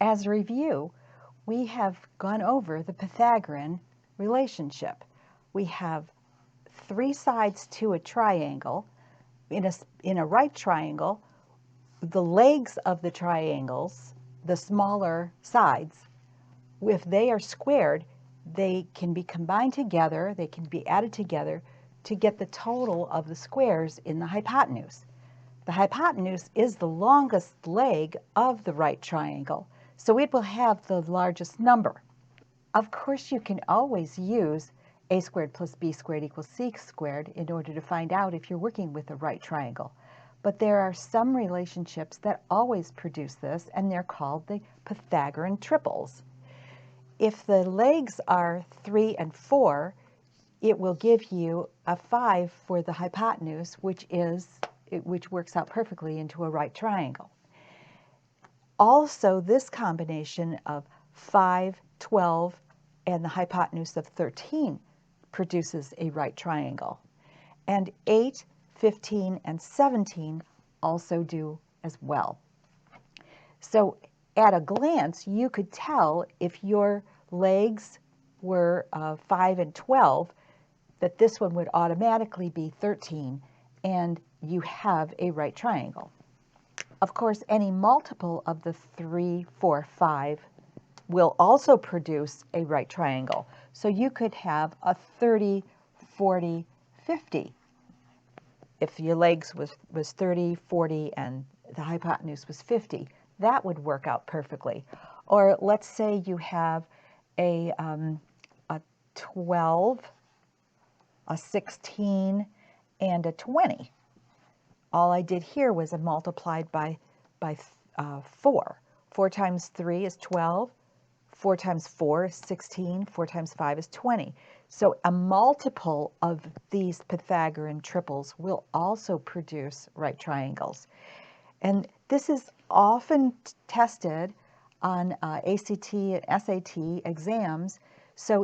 As a review, we have gone over the Pythagorean relationship. We have three sides to a triangle. In a right triangle, the legs of the triangles, the smaller sides, if they are squared, they can be combined together, they can be added together to get the total of the squares in the hypotenuse. The hypotenuse is the longest leg of the right triangle, so it will have the largest number. Of course, you can always use a squared plus b squared equals c squared in order to find out if you're working with a right triangle. But there are some relationships that always produce this, and they're called the Pythagorean triples. If the legs are 3 and 4, it will give you a 5 for the hypotenuse, which works out perfectly into a right triangle. Also, this combination of 5, 12, and the hypotenuse of 13 produces a right triangle. And 8, 15, and 17 also do as well. So at a glance, you could tell if your legs were 5 and 12, that this one would automatically be 13, and you have a right triangle. Of course, any multiple of the 3, 4, 5 will also produce a right triangle. So you could have a 30, 40, 50. If your legs was 30, 40, and the hypotenuse was 50, that would work out perfectly. Or let's say you have a 12, a 16, and a 20. All I did here was I multiplied by 4. 4 times 3 is 12. 4 times 4 is 16. 4 times 5 is 20. So a multiple of these Pythagorean triples will also produce right triangles. And this is often tested on ACT and SAT exams. So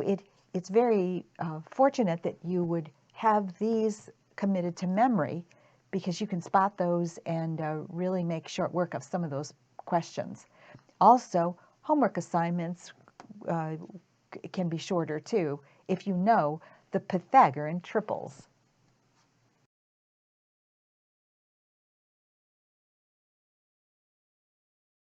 it's very fortunate that you would have these committed to memory, because you can spot those and really make short work of some of those questions. Also, homework assignments can be shorter too if you know the Pythagorean triples.